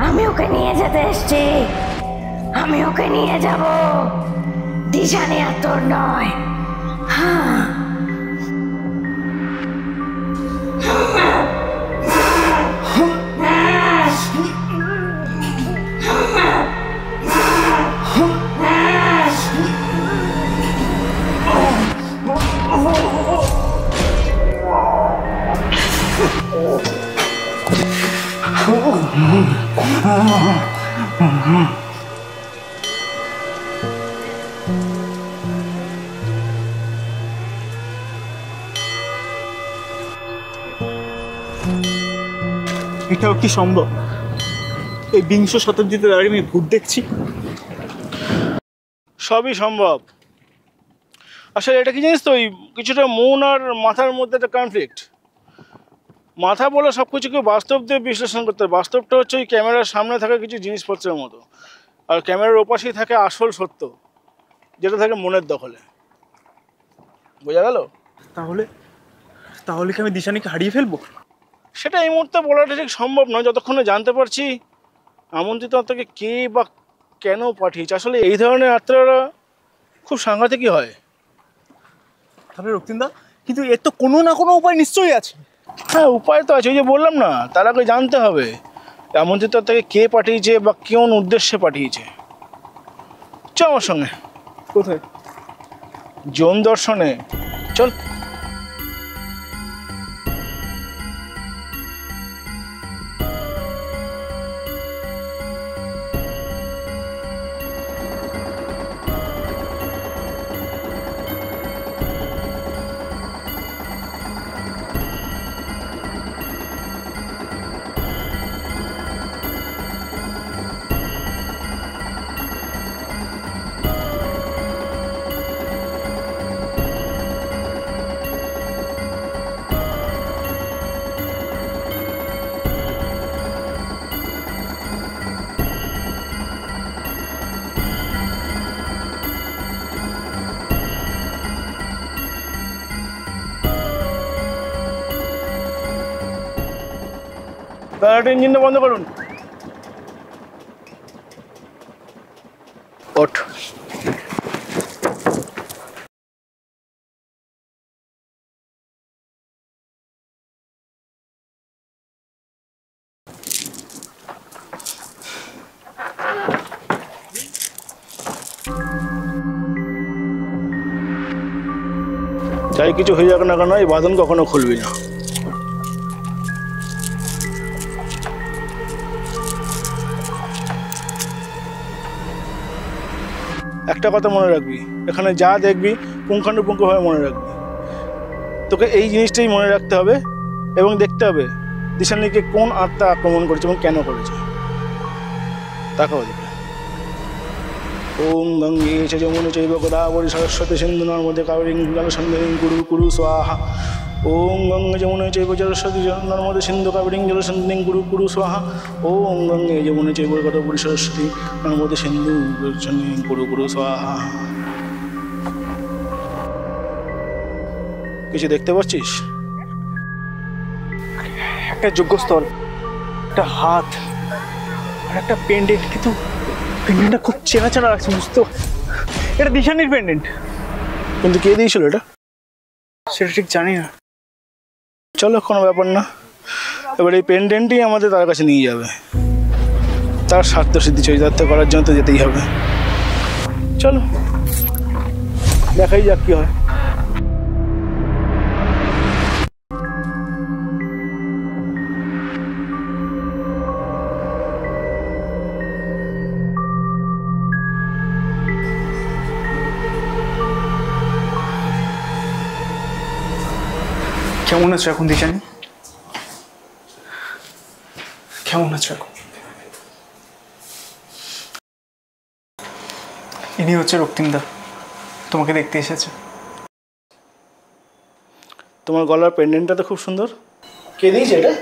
[SPEAKER 1] আমি ওকে নিয়ে যেতে এসছি, আমি ওকে নিয়ে যাব। দিশানি আর তোর নয়। হ্যাঁ,
[SPEAKER 8] এটাও কি সম্ভব? এই বিংশ শতাব্দীতে দাঁড়িয়ে আমি ভূত দেখছি। সবই সম্ভব। আসলে এটা কি জানিস তো, ওই কিছুটা মন আর মাথার মধ্যে একটা কনফ্লিক্ট। মাথা বলে সব কিছুকে বাস্তব দিয়ে বিশ্লেষণ করতে হয়। বাস্তবটা হচ্ছে ওই ক্যামেরার সামনে থাকা কিছু জিনিসপত্রের মতো, আর ক্যামেরার ওপাশেই থাকে আসল সত্য, যেটা থাকে মনের দখলে। বোঝা গেল? তাহলে তাহলে কি আমি দিশানিকে হারিয়ে ফেলবো? সেটা এই মুহূর্তে বলাটা ঠিক সম্ভব নয়, যতক্ষণে জানতে পারছি আমন্ত্রিত আত্মাকে কে বা কেন পাঠিয়েছে। আসলে এই ধরনের আত্মারা খুব সাংঘাতিকই হয়। তাহলে রক্তিমদা, কিন্তু এর তো কোনো না কোনো উপায় নিশ্চয়ই আছে। হ্যাঁ, উপায় তো আছে, ওই যে বললাম না, তার আগে জানতে হবে এমন যে তাকে কে পাঠিয়েছে বা কোন উদ্দেশ্যে পাঠিয়েছে। চ আমার সঙ্গে।
[SPEAKER 4] কোথায়?
[SPEAKER 8] জন দর্শনে চল। তাড়াতাড়ি ইঞ্জিনটা বন্ধ করুন। ওঠ। যাই কিছু হয়ে যাক না কেন, এই বাঁধন কখনো খুলবি না। একটা কথা মনে রাখবি, এখানে যা দেখবি পুঙ্খানুপুঙ্খভাবে মনে রাখবি। তোকে এই জিনিসটাই মনে রাখতে হবে এবং দেখতে হবে দিশানিকে কোন আত্মা আক্রমণ করেছে এবং কেন করেছে। তাকাও দিকে। ওম গঙ্গে চ যমুনে চৈব গোদাবরী সরস্বতী সিন্ধু নর্মদে কাবেরী জলসন্ধিনী কুরু কুরু স্বাহা। ওম গঙ্গে যমুনে চৈব সরস্বতী নর্মদে সিন্ধু কাবেরী জলসন্ধিনী কুরু কুরু স্বাহা। ওম গঙ্গে যমুনে চৈব গোদাবরী সরস্বতী নর্মদে সিন্ধু জলসন্ধিনী কুরু কুরু স্বাহা। কিছু দেখতে পাচ্ছিস?
[SPEAKER 4] একটা যজ্ঞস্থল, একটা হাত আর একটা পেন্ডেন্ট, কিন্তু পেন্ডেন্টটা খুব চেনা চেনা লাগছে, বুঝতো? এটা দিশানির পেন্ডেন্ট,
[SPEAKER 8] কিন্তু কে দিয়েছিল এটা
[SPEAKER 4] সেটা ঠিক জানি না।
[SPEAKER 8] চলো, কোনো ব্যাপার না। এবার এই পেন্ডেন্টই আমাদের তার কাছে নিয়ে যাবে। তার স্বার্থ সিদ্ধি চরিতার্থ করার জন্য তো যেতেই হবে। চলো, দেখাই যাক কি হয়।
[SPEAKER 4] কেমন আছো এখন দিশানি? কেমন আছো এখন? ইনি হচ্ছে রক্তিমদা, তোমাকে দেখতে এসেছে।
[SPEAKER 8] তোমার গলার পেন্ডেন্টটা তো খুব সুন্দর। কে দিয়েছে এটা?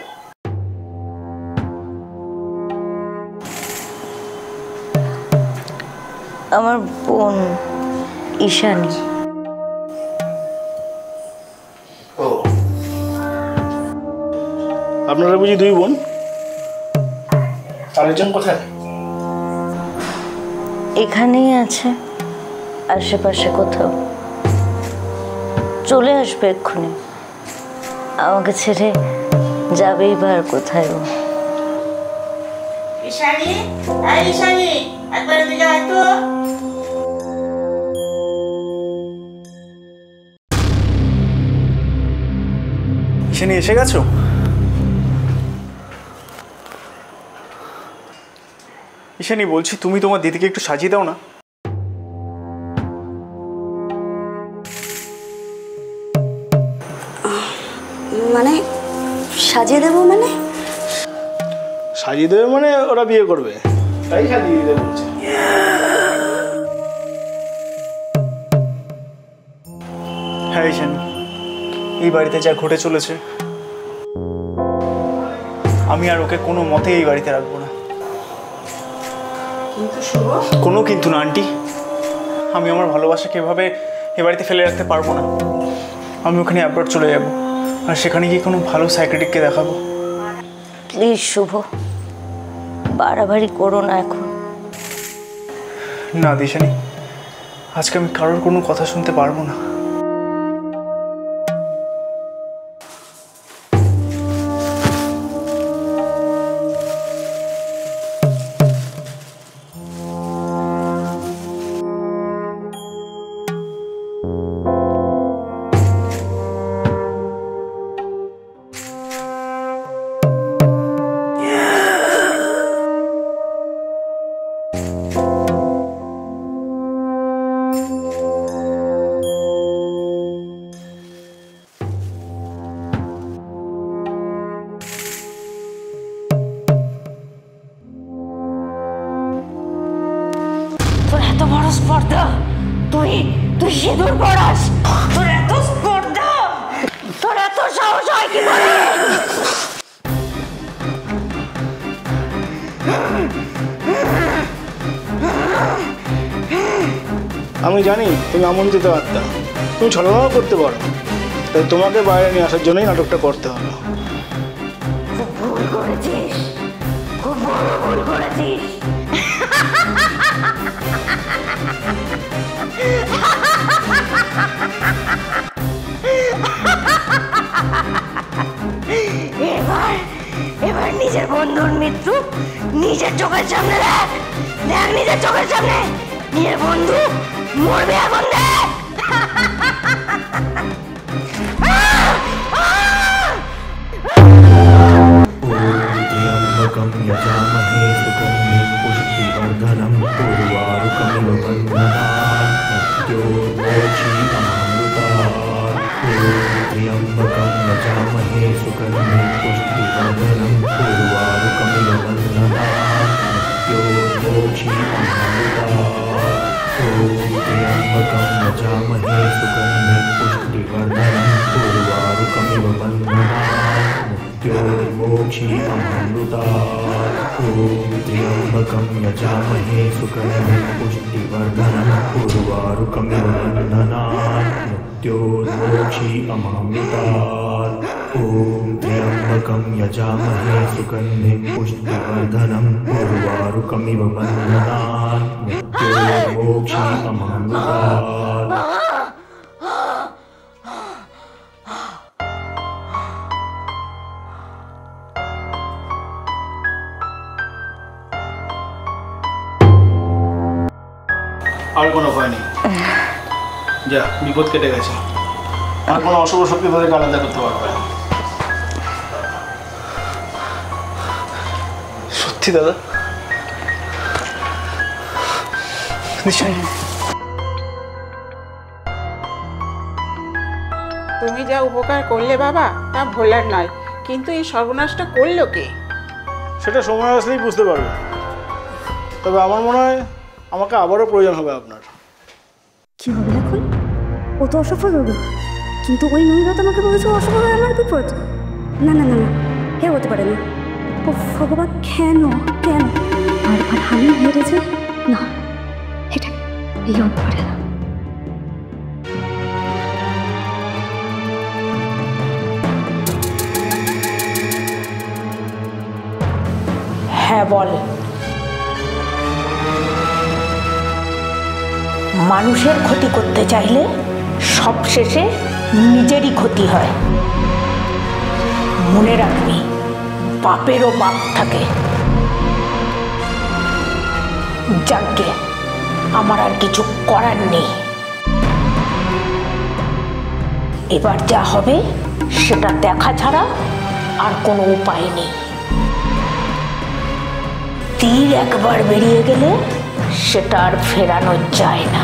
[SPEAKER 3] আমার বোন ঈশানী।
[SPEAKER 8] ও, আপনারা বুঝি দুই বোন? আরেকজন কোথায়?
[SPEAKER 3] এখানেই আছে, আশেপাশে কোথাও। চলে আসবে এক্ষুনি, আমাকে ছেড়ে যাবেই বা আর কোথায় ও।
[SPEAKER 5] ঈশানী, এই ঈশানী, একবার এদিকে আয় তো।
[SPEAKER 4] ঈশানী এসে গেছো? ঈশানী বলছি, তুমি তোমার দিদিকে একটু সাজিয়ে দাও না।
[SPEAKER 2] মানে সাজিয়ে দেবো মানে?
[SPEAKER 8] সাজিয়ে দেবে মানে ওরা বিয়ে করবে, তাই সাজিয়ে দিতে বলছে।
[SPEAKER 4] হ্যাঁ ঈশানী, এই বাড়িতে যা ঘটে চলেছে, আমি আর ওকে কোনো মতে এই বাড়িতে রাখবো না। কোনো কিন্তু না আন্টি, আমি আমার ভালোবাসাকে এভাবে এ বাড়িতে ফেলে রাখতে পারবো না। আমি ওখানে একবার চলে যাব, আর সেখানে গিয়ে কোনো ভালো সাইকিয়াট্রিস্টকে দেখাবো।
[SPEAKER 3] প্লিজ শুভ, বাড়াবাড়ি করো না এখন।
[SPEAKER 4] না দিশানী, আজকে আমি কারোর কোনো কথা শুনতে পারবো না।
[SPEAKER 1] এত বড় স্পর্ধা, তুই তুই সিঁদুর পড়াস, তোর এত স্পর্ধা, তোর এত সাহস হয় কি করে?
[SPEAKER 8] আমি জানি তুমি আমন্ত্রিত আত্মা, তুমি ছলনাও করতে পারো, তাই তোমাকে বাইরে নিয়ে আসার জন্যই নাটকটা করতে হলো।
[SPEAKER 1] খুব ভুল করেছিস, খুব বড় ভুল করেছিস। এবার এবার নিজের বন্ধুর মৃত্যু নিজের চোখের সামনে দেখ, দেখ নিজের চোখের সামনে নিজের বন্ধু মরবে এখন, দেখ।
[SPEAKER 9] त्र्यम्बकं यजामहे सुगन्धिं पुष्टिवर्धनं उर्वारुकमिव बन्धनान् मृत्योर्मोक्षीयमामृतात्। त्र्यम्बकं यजामहे सुगन्धिं पुष्टिवर्धनं उर्वारुकमिव बन्धनान् मृत्योर्मोक्षीयमामृतात्। त्र्यम्बकं यजामहे सुगन्धिं पुष्टिवर्धनं उर्वारुकमिव बन्धनान् मृत्योर्मोक्षीयमामृतात्। त्र्यम्बकं यजामहे सुगन्धिं पुष्टिवर्धनं उर्वारुकमिव बन्धनान् मृत्योर्मोक्षीयमामृतात्। त्र्यम्बकं यजामहे सुगन्धिं पुष्टिवर्धनं उर्वारुकमिव बन्धनान् मृत्योर्मोक्षीयमामृतात्।
[SPEAKER 8] আর কোনো ভয় নেই, যা বিপদ কেটে গেছে, আর কোনো অশুভ শক্তি তাদেরকে আলাদা করতে পারবে না। সত্যি দাদা?
[SPEAKER 5] তুমি যা উপকার করলে বাবা তা ভোলার নয়, কিন্তু এই সর্বনাশটা করলো কে?
[SPEAKER 8] সেটা সময় আসলেই বুঝতে পারবে। তবে আমার মনে হয় আমাকে আবারও প্রয়োজন হবে আপনার।
[SPEAKER 3] কি হবে এখন? ও তো অসফল হলো, কিন্তু ওই মহিলা তো আমাকে বলেছে অসফল হয়ে আমার বিপদ। না না না না, কে হতে পারে না। ও ভগবান, কেন কেন? আর আর আমি হেরেছে না, এটা এই হতে পারে না।
[SPEAKER 1] হ্যাঁ বল। মানুষের ক্ষতি করতে চাইলে সবশেষে নিজেরই ক্ষতি হয়। মনে রাখবি, পাপেরও পাপ থাকে। যাকে আমার আর কিছু করার নেই। এবার যা হবে সেটা দেখা ছাড়া আর কোনো উপায় নেই। তীর একবার বেরিয়ে গেলে সেটা আর ফেরানো যায় না।